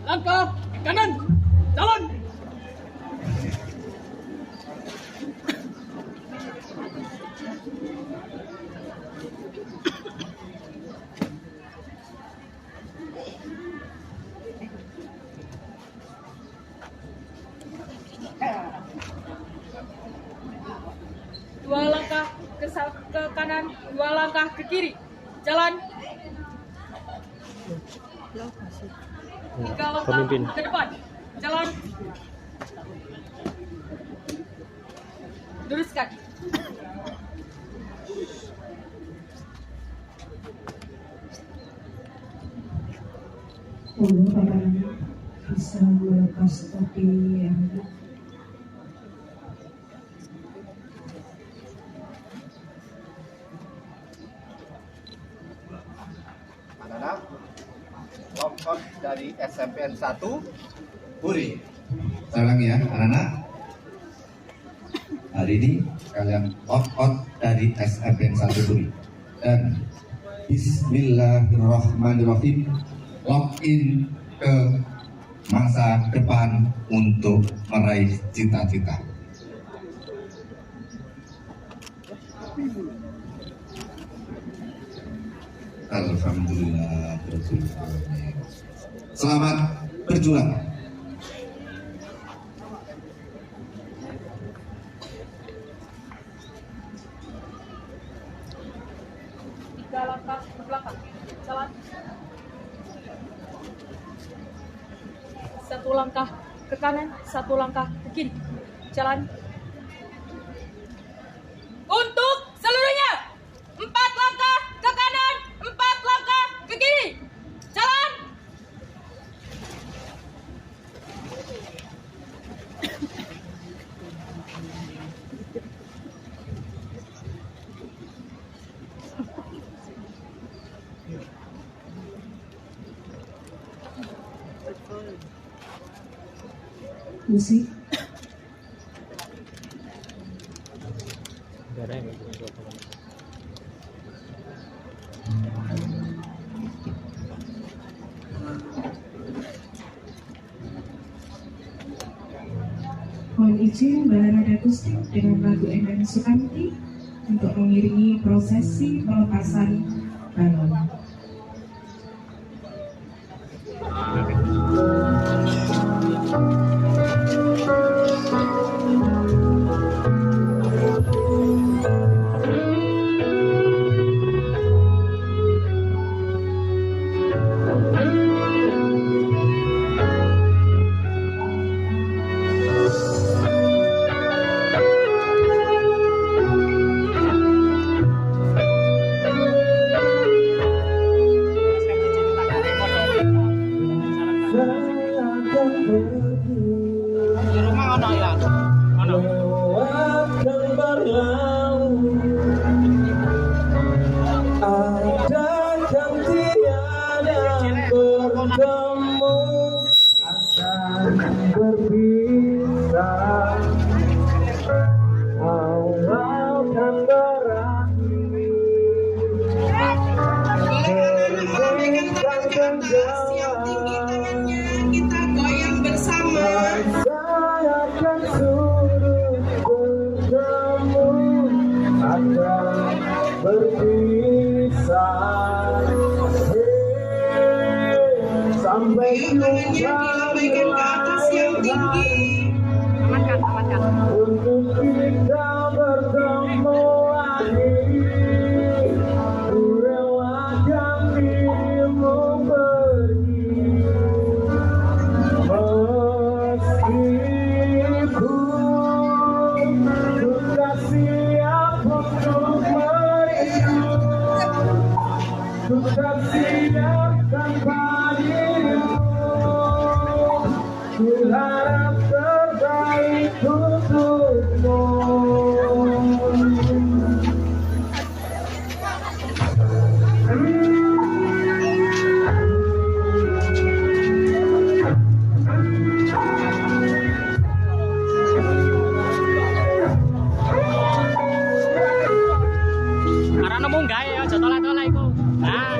Langkah kanan, jalan. Dua langkah ke kanan, dua langkah ke kiri. Jalan. Tiga langkah ke depan. Jalan. Luruskan. Orang bisa melepas topi yang anak-anak lockout dari SMPN 1 Puri. Saya ulangi ya anak-anak, hari ini kalian lockout dari SMPN 1 Puri dan bismillahirrahmanirrahim login ke masa depan untuk meraih cita-cita. Alhamdulillah. Selamat berjuang. Tiga langkah ke belakang. Jalan. Satu langkah ke kanan, satu langkah ke kiri. Jalan. Untuk seluruhnya, 4 langkah ke kanan, 4 langkah ke kiri. Jalan. musik. Mohon izin Balarada Akustik dengan lagu Endang Sukamti untuk mengiringi prosesi pelepasan balon. Sampai tangannya dilambaikan ke atas yang tinggi. Amankan, amankan. Untuk kita bertemu lagi, ku relakan dirimu pergi. Meskipun ku tak siap untuk merindu, ku tak siap tanpa ku harap terbaik untukmu. Karena nemu enggak ya, jatuh-jatuh iku. Nah.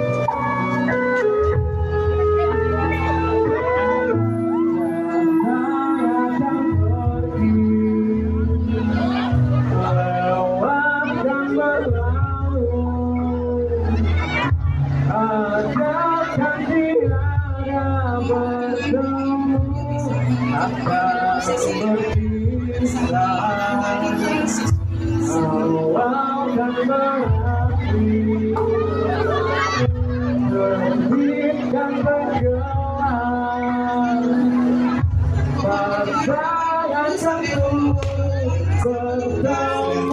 bertemu akan berpisah. Awal dan berakhir, terbit dan tenggelam, pasangan satu bertemu.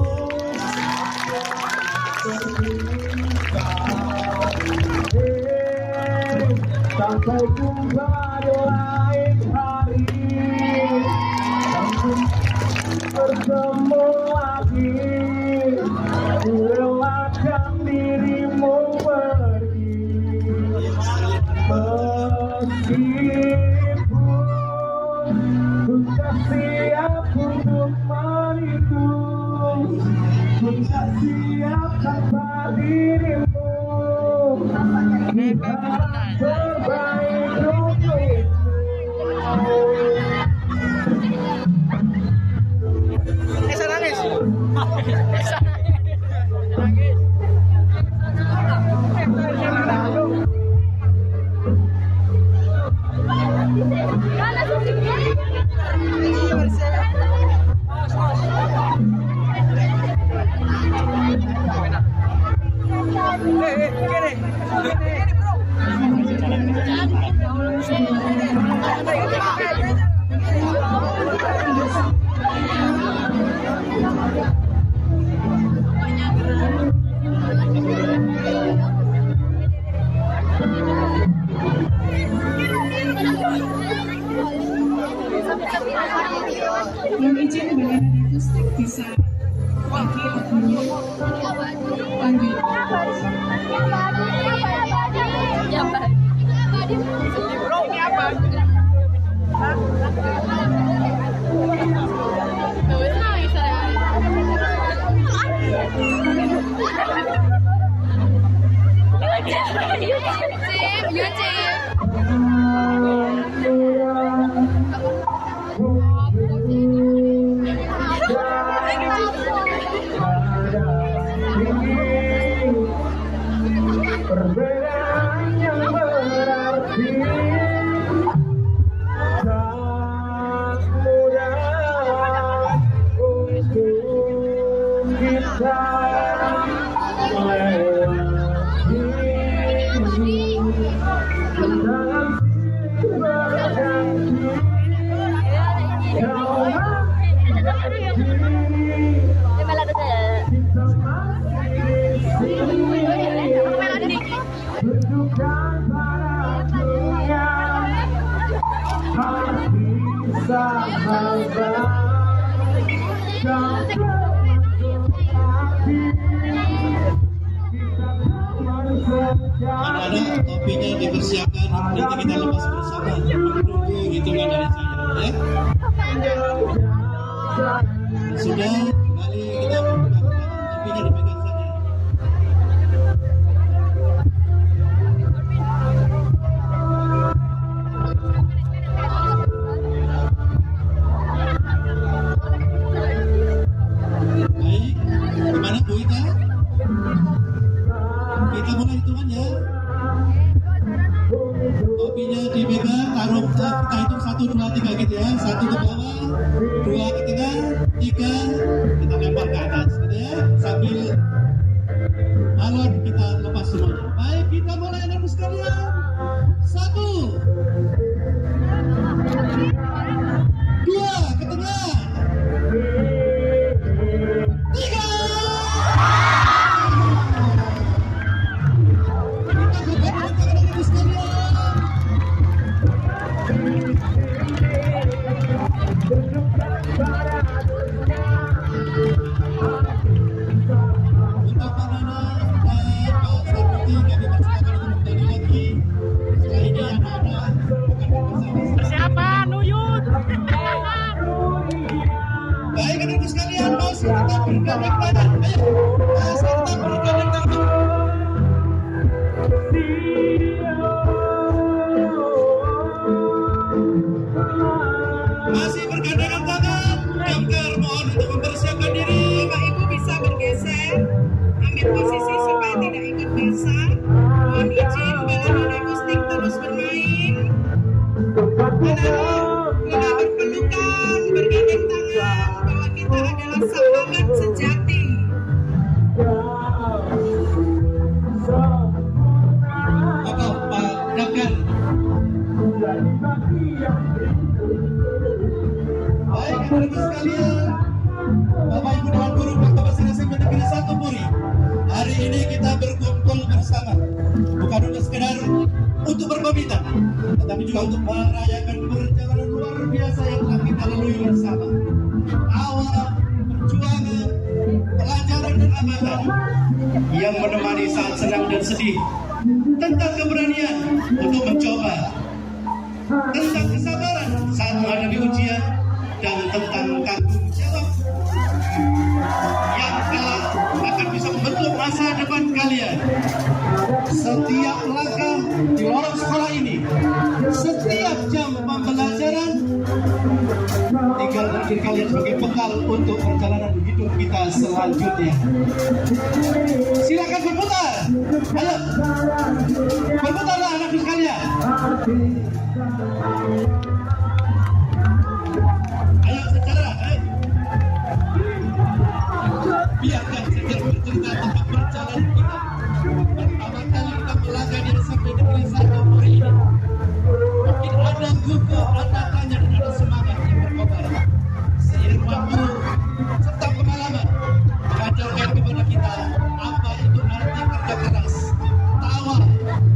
Sampai jumpa di lain hari, sampai bertemu lagi, relakan dirimu pergi. Meskipun ku tak siap untuk menipu, ku tak siap tanpa dirimu. Terbaik untukmu. Esa nangis. Mohon izin bagaimana akustik bisa pakai lagunya lanjut. Bro, ini apa? Perbedaan yang berarti tak mudah untuk kita melewati. Kenangan berganti, kau menjadi kita masih di sini. Tunjukkan pada dunia hati sahabat dan termasuk hati kita teman sejati. Anak-anak, topinya dipersiapkan, nanti kita lepas bersama. Menunggu hitungan dari saya, ya. Sudah, kembali kita buka. Topinya dipegang saja. Baik, gimana Bu Ita? Kita mulai hitungan ya. Topinya dipegang, taruh, kita hitung 1, 2, 3 gitu ya. 1 ke bawah, 2 ke tengah, 3 kita lempar ke atas gitu ya. Sambil balon kita lepas semuanya. Baik, kita mulai anak-anak sekalian. 1, 2 ke tengah, 3. Persiapan, Nuyut. Baik, anak-anak sekalian, masih kita bergandeng tangan. Ayo, masih kita bergandeng tangan. Masih bergandengan tangan. Damkar mohon untuk mempersiapkan diri. Bapak Ibu bisa bergeser, ambil posisi supaya tidak ikut basah. Mohon izin balon akustik terus bermain. berpelukan, bergandeng tangan, bahwa kita adalah sahabat sejati. Bapak Pak Dakar. Baik, anak-anak sekalian, Bapak Ibu Dewan Guru Fakta Bahasa SMP Negeri 1 Puri. Hari ini kita berkumpul bersama, bukan untuk sekedar untuk berpamitan, tetapi juga untuk merayakan perjalanan luar biasa yang telah kita lalui bersama. Awal, perjuangan, pelajaran dan amanah yang menemani saat senang dan sedih, tentang keberanian untuk mencoba, tentang kesabaran saat menghadapi ujian, dan tentang tanggung jawab yang kelak akan bisa membentuk masa depan kalian. Setiap langkah di lorong sekolah ini, setiap jam pembelajaran, tinggal bagi kalian sebagai bekal untuk perjalanan hidup kita selanjutnya. Silakan berputar. Ayo, berputarlah anak-anak sekalian. Ayo secara, biarkan saja bercerita tentang perjalanan kita. Pertama kali kita melangkah di SMP Negeri 1 Puri ini. Mungkin ada gugup, ada tanya, dan ada semangat yang berkobar. Seiring waktu serta pengalaman mengajarkan kepada kita apa itu arti kerja keras, tawa,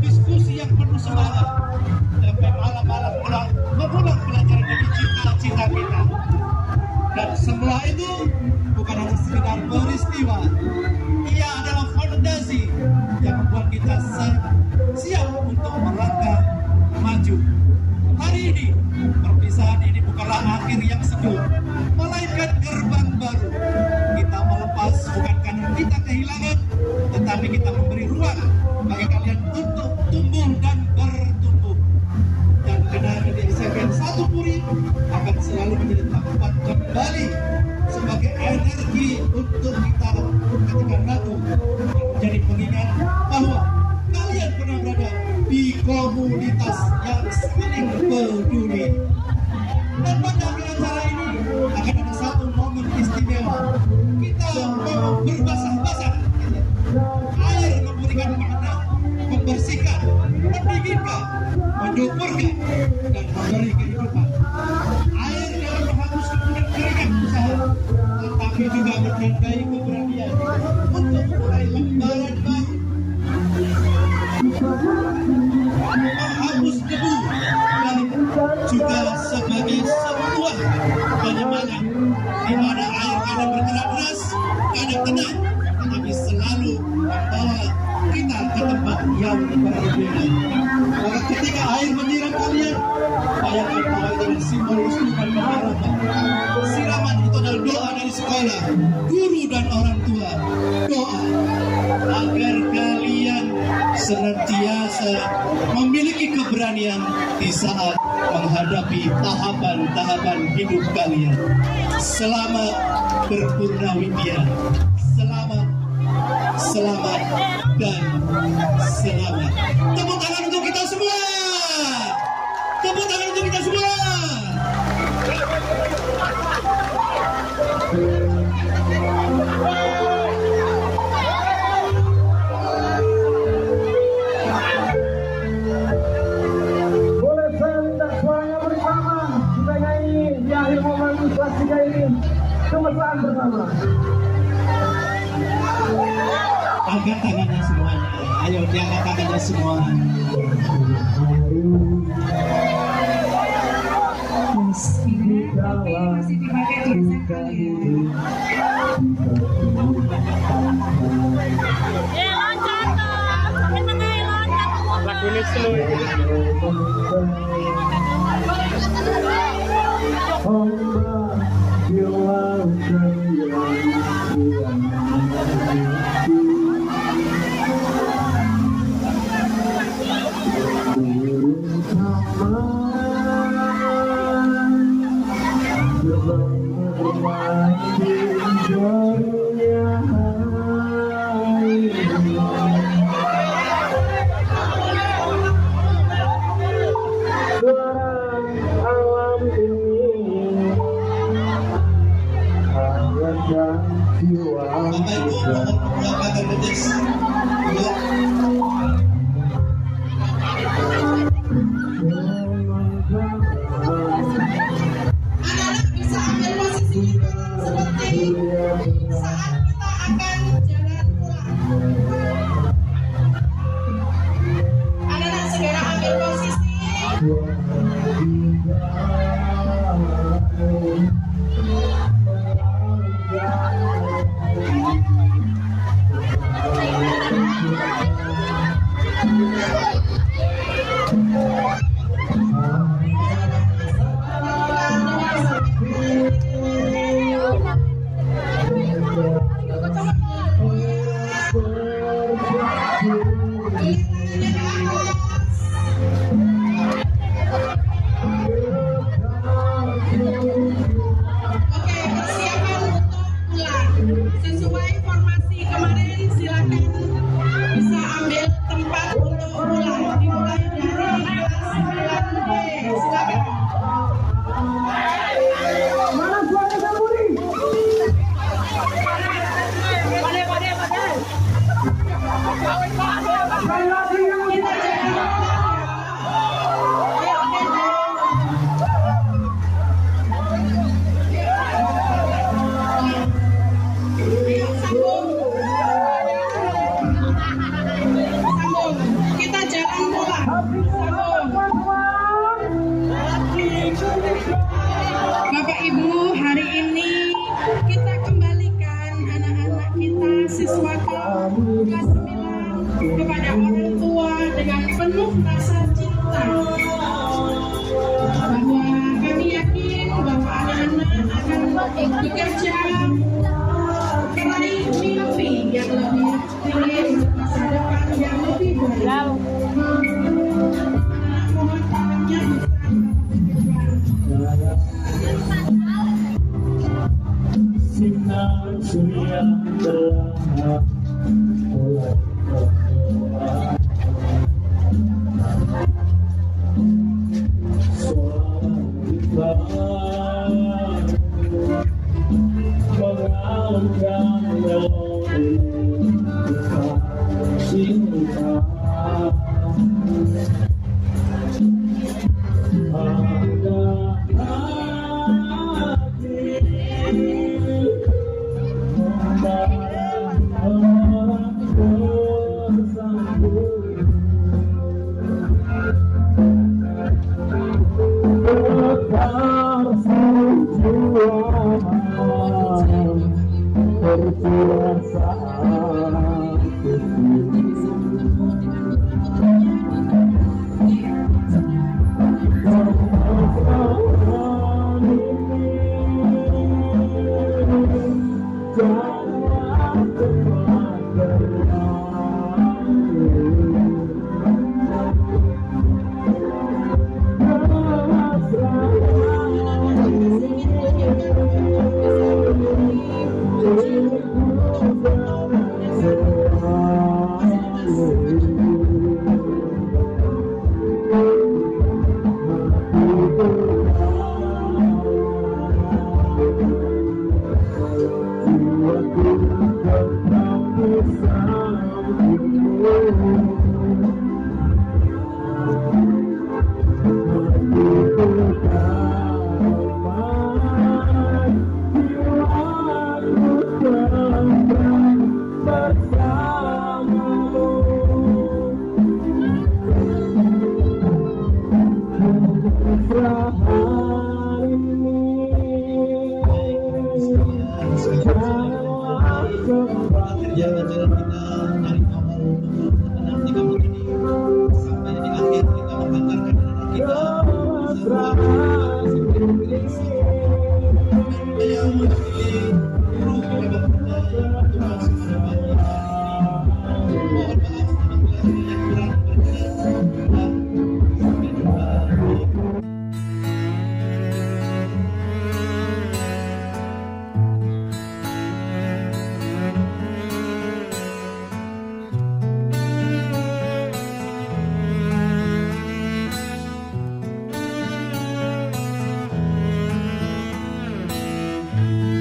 diskusi yang penuh semangat, sampai malam-malam mengulang pelajaran dari cita-cita kita. Dan semua itu bukan hanya sekedar peristiwa, ia adalah fondasi yang membuat kita siap untuk melangkah maju. Hari ini, perpisahan ini bukanlah akhir yang seduh, melainkan gerbang baru. Kita melepas bukan karena kita kehilangan, tetapi kita memberi ruang bagi kalian untuk tumbuh dan bertumbuh. Dan kenangan di SMP 1 Puri akan selalu menjadi tempat kembali sebagai energi untuk kita ketika ragu, menjadi pengingat bahwa kalian pernah berada di komunitas yang saling peduli. Dan pada akhir acara ini akan ada satu momen istimewa. Kita mau berbasah-basah. Air memberikan makna, membersihkan, mendinginkan, menyuburkan, dan memberi kehidupan. Air dalam menghapuskan keringat usaha, tetapi juga menandai keberanian untuk mulai lembaran baru, menghapus debu, dan juga sebagai sebuah penyemangat di mana air kadang bergerak deras, kadang tenang, tetapi selalu membawa kita ke tempat yang berbeda. Maka ketika air menyiram kalian, bayangkan bahwa itu adalah simbol instrumen pengharapan. Siraman itu adalah doa dari sekolah, guru dan orang tua. Doa agar kalian senantiasa memiliki keberanian di saat menghadapi tahapan-tahapan hidup kalian. Selamat berpurnawidya. Selamat dan selamat. Tepuk tangan untuk kita semua. Tepuk tangan untuk kita semua. Boleh saya minta suaranya bersama, kita nyanyi di akhir momen kelas 3 ini, kemesraan bersama. Angkat tangannya semuanya. Ayo diangkat tangannya semua. Tapi masih dipakai tulisan kalian. Lagu ini slow. Suara Bapak Ibu mohon agar berdes. Anak-anak bisa ambil posisi seperti saat kita akan jalan pulang. Anak-anak segera ambil posisi. Sesuai formasi kemarin, silakan bisa ambil tempat untuk pulang. Dimulai dari kelas 9B. Silakan. Mana suara Samuri? Sekali lagi yang Kita jalan. Ayo sambung. Sambung. Kita jalan pulang. Sambung. Bapak Ibu, hari ini kita kembalikan anak-anak kita siswa kelas 9 kepada orang tua dengan penuh rasa cinta. Bahwa kami yakin bahwa anak-anak akan bekerja meraih mimpi yang lebih tinggi, masa depan yang lebih baik. Anak mohon tangannya sinar surya telah mulai bergerak. Suara kita mengalunkan melodi cinta.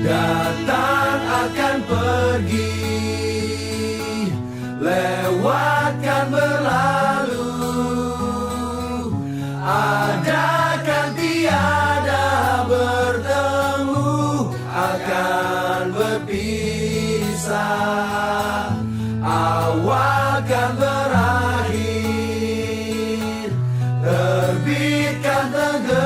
Ada datang akan pergi, lewatkan berlalu, adakan tiada bertemu, akan berpisah, awal kan berakhir, terbitkan tenggelam,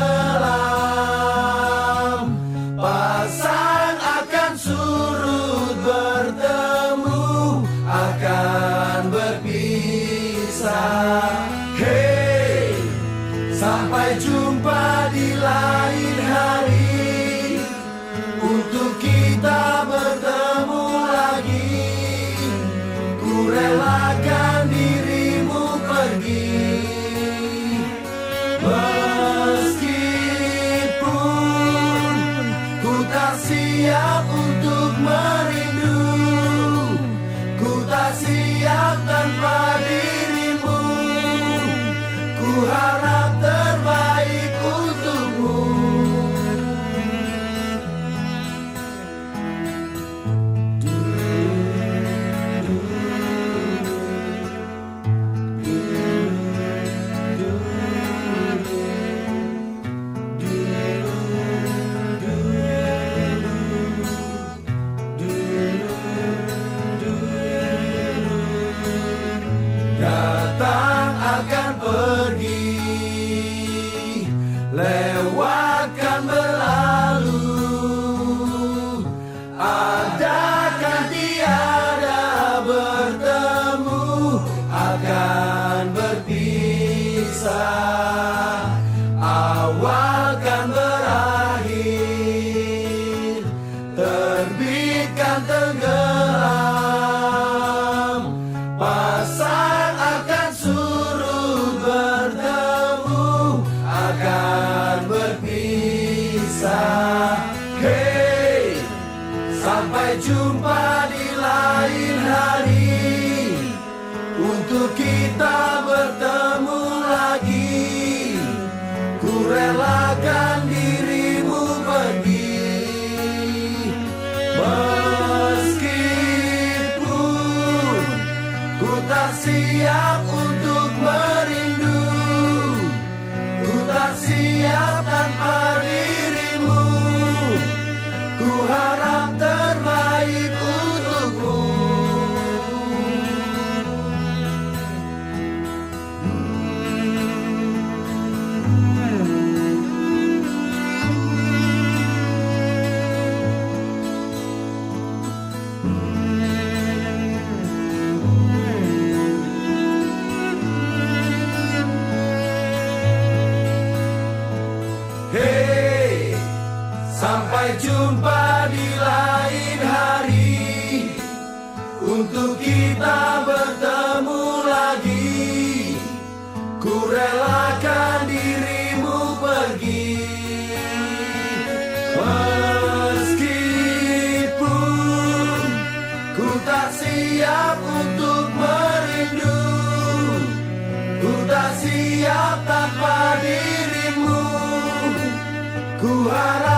pasang akan surut, bertemu akan berpisah. Hey, sampai jumpa di lain hari, untuk kita bertemu lagi. Ku relakan dirimu pergi, meskipun ku tak siap untuk merindu, ku tak siap tanpa dirimu, ku harap terbaik untukmu. Datang akan pergi, lewatkan berlalu, adakan tiada bertemu, akan berpisah, awal kan berakhir, terbitkan tenggelam, pasang akan surut, bertemu akan berpisah. Hey, sampai jumpa di lain hari, untuk kita bertemu lagi. Ku relakan dirimu pergi, meskipun ku tak siap untuk merindu, ku tak siap tanpa dirimu, ku harap terbaik untukmu. Hey, sampai jumpa di lain hari, untuk kita bertemu lagi. Ku relakan dirimu pergi, meskipun ku tak siap untuk merindu, ku tak siap tanpa dirimu, ku harap